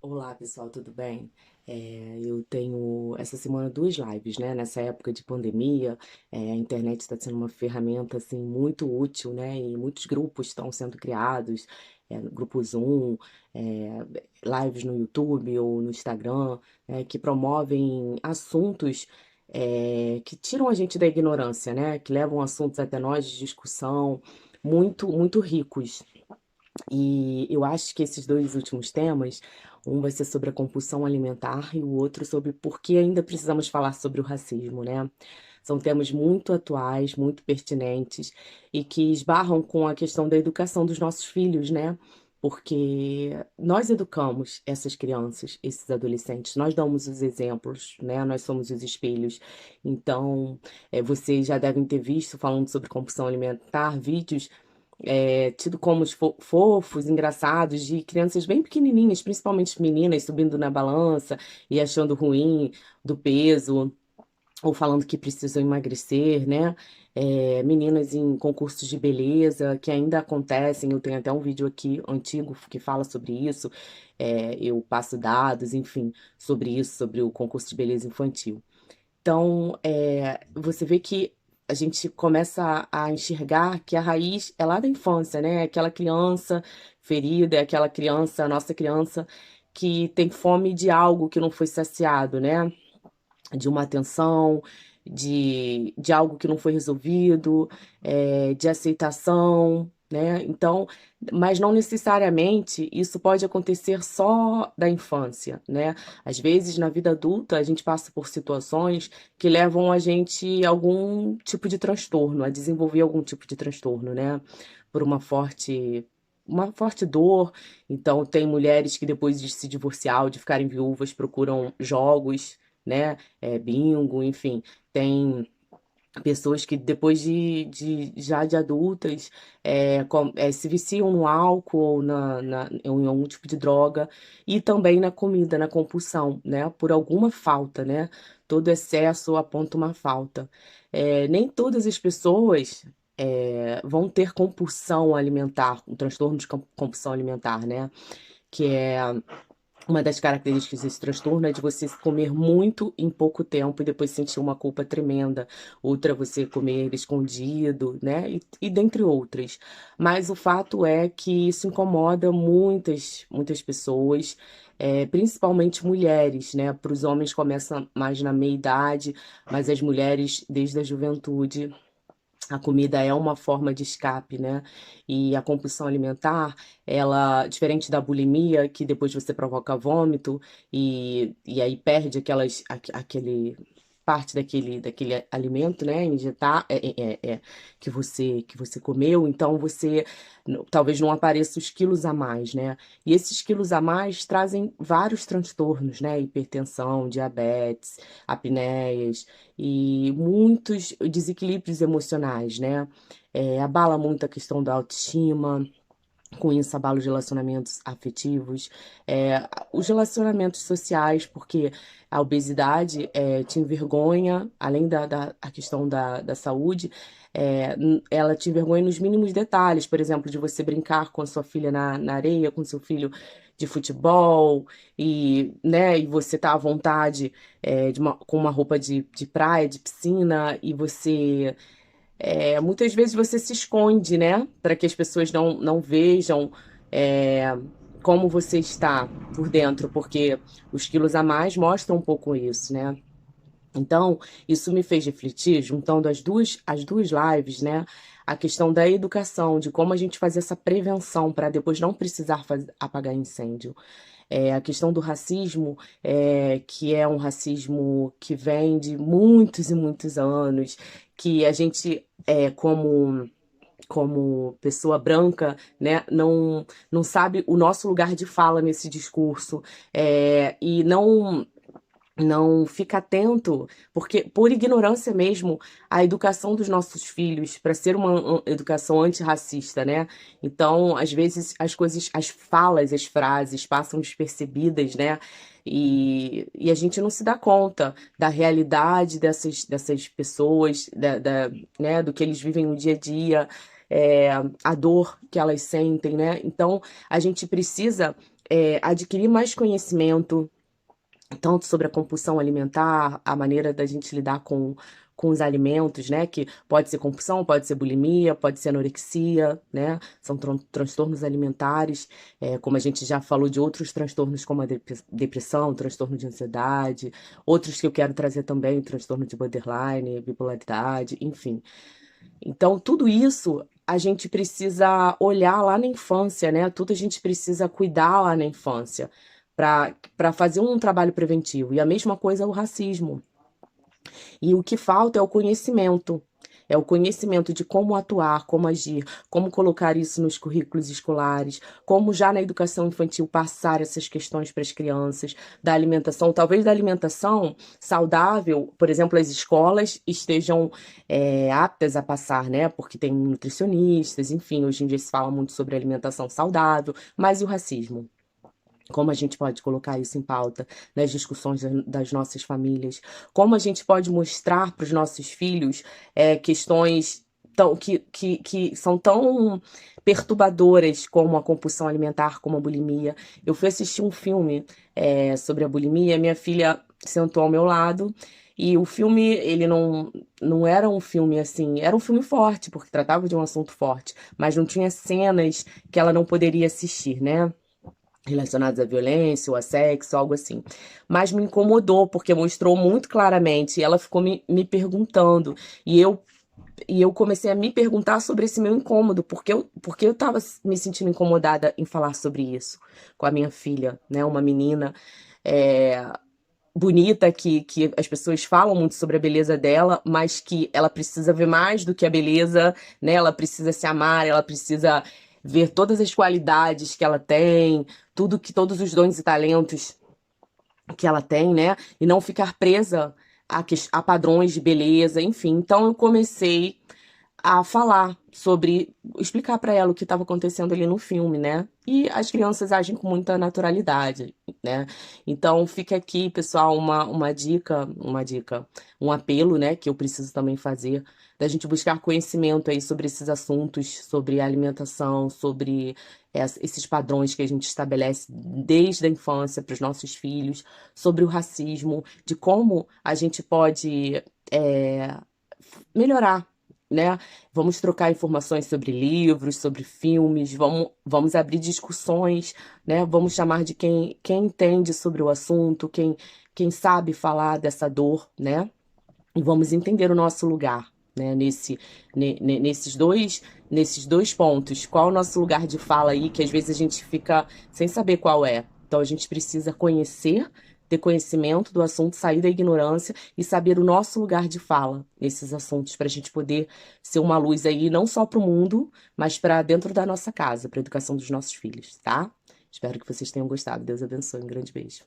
Olá, pessoal, tudo bem? Eu tenho essa semana 2 lives, né? Nessa época de pandemia, a internet está sendo uma ferramenta assim muito útil, né? E muitos grupos estão sendo criados, no grupo Zoom, lives no YouTube ou no Instagram, que promovem assuntos que tiram a gente da ignorância, né? Que levam assuntos até nós de discussão muito ricos. E eu acho que esses 2 últimos temas, um vai ser sobre a compulsão alimentar e o outro sobre por que ainda precisamos falar sobre o racismo, né. São temas muito atuais, muito pertinentes e que esbarram com a questão da educação dos nossos filhos, né, porque nós educamos essas crianças, esses adolescentes, nós damos os exemplos, né, nós somos os espelhos. Então, vocês já devem ter visto, falando sobre compulsão alimentar, vídeos tido como os fofos, engraçados, de crianças bem pequenininhas, principalmente meninas, subindo na balança e achando ruim do peso, ou falando que precisam emagrecer, né? Meninas em concursos de beleza, que ainda acontecem, eu tenho até um vídeo aqui antigo que fala sobre isso, eu passo dados, enfim, sobre isso, sobre o concurso de beleza infantil. Então, você vê que a gente começa a enxergar que a raiz é lá da infância, né? Aquela criança ferida, é aquela criança, a nossa criança, que tem fome de algo que não foi saciado, né? De uma atenção, de algo que não foi resolvido, de aceitação, né. Então mas não necessariamente isso pode acontecer só da infância, né. Às vezes, na vida adulta, a gente passa por situações que levam a gente a algum tipo de transtorno, a desenvolver algum tipo de transtorno, né, por uma forte dor. Então tem mulheres que depois de se divorciar ou de ficarem viúvas procuram jogos, né, bingo, enfim. Tem pessoas que depois de já de adultas, se viciam no álcool ou em algum tipo de droga, e também na comida, na compulsão, né, por alguma falta, né. Todo excesso aponta uma falta. Nem todas as pessoas, vão ter compulsão alimentar, um transtorno de compulsão alimentar, né, que é uma das características desse transtorno é de você comer muito em pouco tempo e depois sentir uma culpa tremenda. Outra, você comer escondido, né? E dentre outras. Mas o fato é que isso incomoda muitas pessoas, principalmente mulheres, né? Para os homens começa mais na meia-idade, mas as mulheres desde a juventude. A comida é uma forma de escape, né. E a compulsão alimentar, ela diferente da bulimia, que depois você provoca vômito, e aí perde aquele parte daquele alimento, né, injetar que você comeu, então você talvez não apareça os quilos a mais, né. E esses quilos a mais trazem vários transtornos, né, hipertensão, diabetes, apneias, e muitos desequilíbrios emocionais, né. Abala muito a questão da autoestima, com isso abala os relacionamentos afetivos, os relacionamentos sociais, porque a obesidade, te envergonha, além da a questão da saúde, ela te envergonha nos mínimos detalhes, por exemplo, de você brincar com a sua filha na areia, com seu filho de futebol, e, né, e você tá à vontade, com uma roupa de praia, de piscina, e você muitas vezes você se esconde, né, para que as pessoas não vejam, eh, como você está por dentro, porque os quilos a mais mostram um pouco isso, né. Então, isso me fez refletir, juntando as duas lives, né, a questão da educação, de como a gente fazer essa prevenção para depois não precisar apagar incêndio. A questão do racismo, que é um racismo que vem de muitos e muitos anos, que a gente, como pessoa branca, né, não sabe o nosso lugar de fala nesse discurso, e não fica atento, porque por ignorância mesmo, a educação dos nossos filhos para ser uma educação antirracista, né. Então, às vezes, as coisas, as falas, as frases passam despercebidas, né, e a gente não se dá conta da realidade dessas pessoas, né, do que eles vivem no dia a dia, a dor que elas sentem, né. Então, a gente precisa adquirir mais conhecimento, tanto sobre a compulsão alimentar, a maneira da gente lidar com os alimentos, né? Que pode ser compulsão, pode ser bulimia, pode ser anorexia, né? São transtornos alimentares, como a gente já falou de outros transtornos, como a depressão, transtorno de ansiedade, outros que eu quero trazer também, transtorno de borderline, bipolaridade, enfim. Então, tudo isso a gente precisa olhar lá na infância, né? Tudo a gente precisa cuidar lá na infância para fazer um trabalho preventivo. E a mesma coisa é o racismo. E o que falta é o conhecimento. É o conhecimento de como atuar, como agir, como colocar isso nos currículos escolares, como já na educação infantil passar essas questões para as crianças, da alimentação, talvez da alimentação saudável, por exemplo, as escolas estejam aptas a passar, né? Porque tem nutricionistas, enfim, hoje em dia se fala muito sobre alimentação saudável, mas e o racismo? Como a gente pode colocar isso em pauta nas discussões das nossas famílias? Como a gente pode mostrar para os nossos filhos questões que são tão perturbadoras como a compulsão alimentar, como a bulimia? Eu fui assistir um filme sobre a bulimia, minha filha sentou ao meu lado. E o filme, ele não era um filme assim, era um filme forte, porque tratava de um assunto forte, mas não tinha cenas que ela não poderia assistir, né? Relacionados à violência ou a sexo, algo assim. Mas me incomodou, porque mostrou muito claramente, e ela ficou me perguntando, e eu comecei a me perguntar sobre esse meu incômodo, porque eu estava me sentindo incomodada em falar sobre isso com a minha filha, né, uma menina é, bonita, que as pessoas falam muito sobre a beleza dela, mas que ela precisa ver mais do que a beleza, né? Ela precisa se amar, ela precisa ver todas as qualidades que ela tem, todos os dons e talentos que ela tem, né? E não ficar presa a padrões de beleza, enfim. Então eu comecei a falar sobre, explicar para ela o que estava acontecendo ali no filme, né? E as crianças agem com muita naturalidade, né? Então fica aqui, pessoal, uma dica, um apelo, né, que eu preciso também fazer, da gente buscar conhecimento aí sobre esses assuntos, sobre alimentação, sobre esses padrões que a gente estabelece desde a infância para os nossos filhos, sobre o racismo, de como a gente pode melhorar, né? Vamos trocar informações sobre livros, sobre filmes, vamos abrir discussões, né? Vamos chamar de quem entende sobre o assunto, quem sabe falar dessa dor, né? E vamos entender o nosso lugar, né? Nesses dois pontos. Qual é o nosso lugar de fala aí, que às vezes a gente fica sem saber qual é. Então a gente precisa conhecer, ter conhecimento do assunto, sair da ignorância e saber o nosso lugar de fala nesses assuntos, para a gente poder ser uma luz aí, não só para o mundo, mas para dentro da nossa casa, para a educação dos nossos filhos, tá? Espero que vocês tenham gostado. Deus abençoe. Um grande beijo.